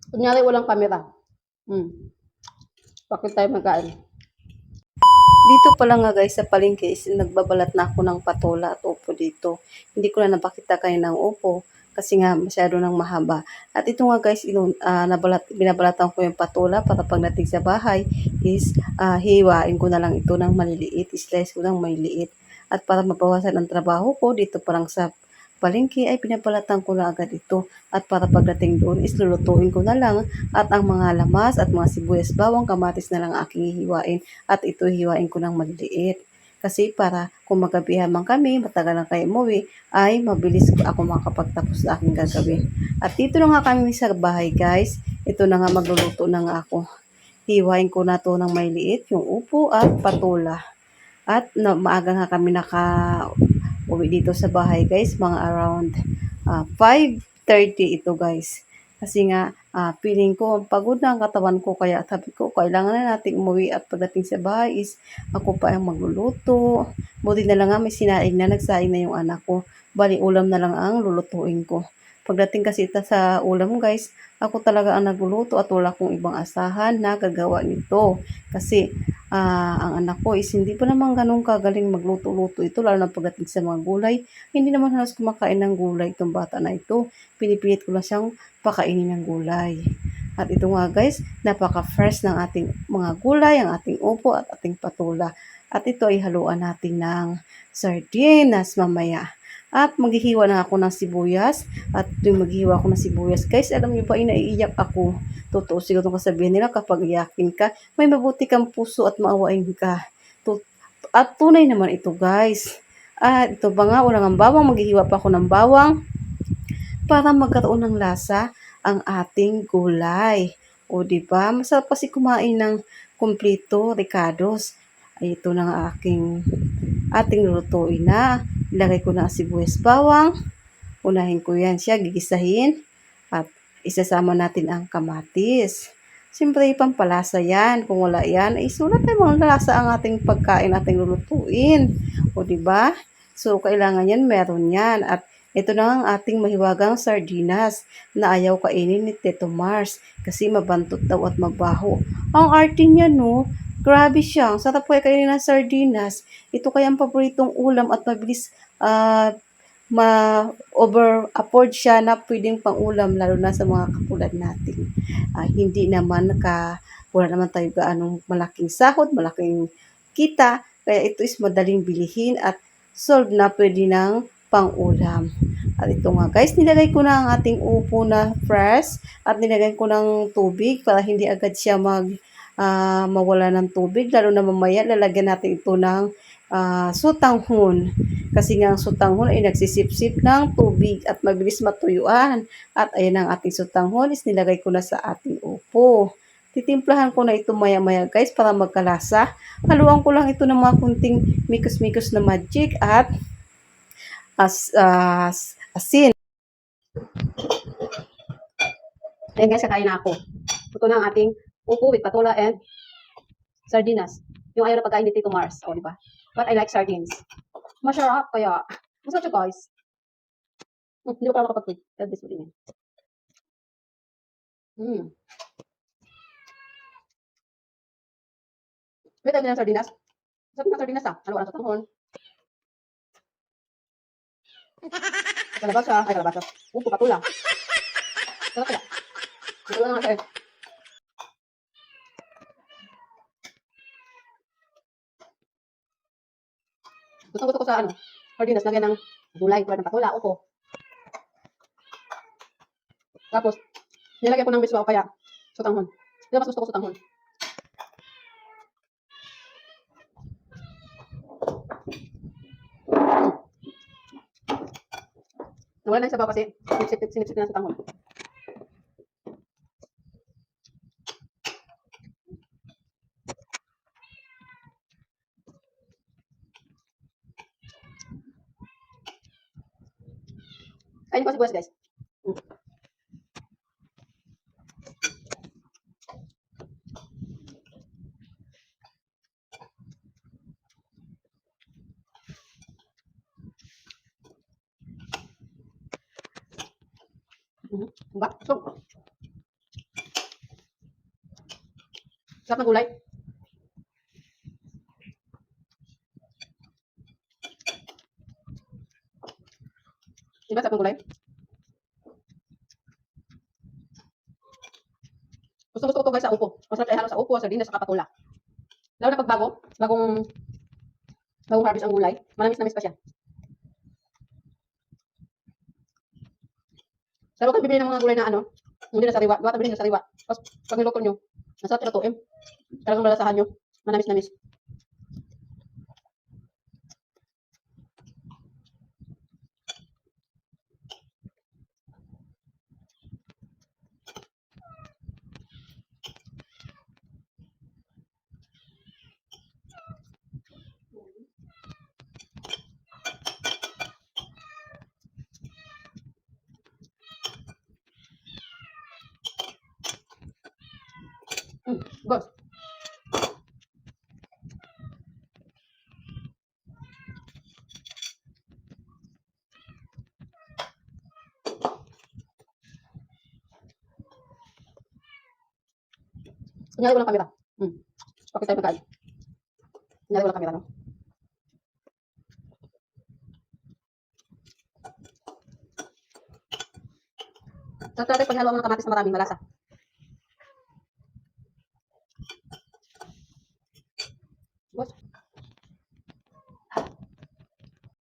Kunyari walang kamera. Hmm. Bakit tayo magkain? Dito pala nga guys sa palengke is nagbabalat na ako ng patola at upo dito. Hindi ko na napakita kayo ng upo kasi nga masyado nang mahaba. At ito nga guys, binabalatan ko yung patola para pagdating sa bahay is hiwain ko na lang ito ng maliliit, slice ko ng maliliit. At para mabawasan ang trabaho ko dito parang sa palengke ay pinabalatan ko na agad ito. At para pagdating doon is lulutuin ko na lang at ang mga lamas at mga sibuyas, bawang, kamatis na lang aking hihiwain at ito hiwain ko ng maliliit. Kasi para kung magabihan man kami, matagal na kayo umuwi, ay mabilis ako makapagtapos sa aking gagawin. At dito na nga kami sa bahay guys. Ito na nga magluluto na nga ako. Hiwain ko na to ng maliliit, yung upo at patula. At maaga nga kami uwi dito sa bahay guys, mga around 5:30 ito guys. Kasi nga, feeling ko, pagod na ang katawan ko, kaya sabi ko, kailangan na natin umuwi at pagdating sa bahay is, ako pa ang magluluto. Buti na lang nga, may sinaing na, nagsaing na yung anak ko. Bali, ulam na lang ang lulutuin ko. Pagdating kasi sa ulam guys, ako talaga ang nagluluto at wala kong ibang asahan na gagawa nito. Kasi ang anak ko is hindi pa naman ganun kagaling magluto-luto ito, lalo na pagdating sa mga gulay. Hindi naman halos kumakain ng gulay itong bata na ito. Pinipilit ko lang siyang pakainin ng gulay. At ito nga guys, napaka-fresh ng ating mga gulay, ang ating upo at ating patula. At ito ay haluan natin ng sardinas mamaya. At maghihiwa na ako ng sibuyas. At yung maghihiwa ako ng sibuyas, guys, alam niyo ba, inaiiyak ako. Totoo siguro kasabihin nila kapag iyakin ka, may mabuti kang puso at maawain ka. At tunay naman ito, guys. At ito ba nga, unang ang bawang, maghihiwa pa ako ng bawang para magkaroon ng lasa ang ating gulay. O di ba? Masarap kasi kumain ng kumplito, ricados. Ay, ito na ang ating lulutuin na. Ilagay ko na ang sibuyas bawang. Unahin ko yan siya, gigisahin. At isasama natin ang kamatis. Siyempre, pampalasa yan. Kung wala yan, ay sulat ay mga lasa ang ating pagkain ating lulutuin. O, di ba? So, kailangan yan, meron yan. At ito na ang ating mahiwagang sardinas na ayaw kainin ni Tito Mars kasi mabantot daw at mabaho. Ang arte niya, no? Grabe siya. Ang sarap kaya kainin ng sardinas. Ito kaya ang paboritong ulam at mabilis ma-over-afford siya na pwedeng pang-ulam lalo na sa mga katulad natin. Hindi naman wala naman tayo gaanong malaking sahod, malaking kita, kaya ito is madaling bilihin at solve na pwede ng pang-ulam. At ito nga guys, nilagay ko na ang ating upo na fresh at nilagay ko ng tubig para hindi agad siya mawala ng tubig. Lalo na mamaya, lalagyan natin ito ng sutanghon. Kasi nga ang sutanghon ay nagsisipsip ng tubig at mabilis matuyuan. At ayan ang ating sutanghon is nilagay ko na sa ating upo. Titimplahan ko na ito maya-maya guys para magkalasa. Haluan ko lang ito ng mga kunting mikos-mikos na magic at asin. Ayan guys, kakain na ako. Ito na ang ating upo with patola and sardinas. Yung ayaw na pagkain ni Tito Mars. O, di ba? But I like sardines. Masarap kaya. Masarap siya guys. Hindi ko pa makapag-tweet. Tell this din. Hmm. May tayo ng sardinas. Sarap ng sardinas ah. Ano, sa tanghon. Kalabasa. Ay, kalabasa. Upo, patula. Sarap kaya. Patula na nga siya eh. Gusto ko sa ano. Sardinas, lagyan ng gulay. Tulad ng patula, upo. Tapos, nilagyan ko ng biswa o kaya sutanghon. Hindi mas gusto ko sutanghon. Nawala na yung sabaw kasi sinipsip na ng sutanghon. Kain ko sibuyas guys. Diba? So, Sarap ng gulay. Diba sarap ng gulay? Gusto ko to guys sa upo. Masarap kaya halo sa upo, sardinas, sa patula. Lalo na pag bagong harvest ang gulay, manamis-namis pa siya. Pero huwag kang bibili ng mga gulay na ano, hindi na sariwa. Baka bilhin na sariwa. Tapos pag niluto nyo, masarap siya lutuin. Talagang malasahan nyo. Manamis-namis. Boss. Kunyari walang kamera. Bakit tayo magkain? Kunyari walang kamera, no? Sarap natin pag halo mo ng kamatis na maraming malasa.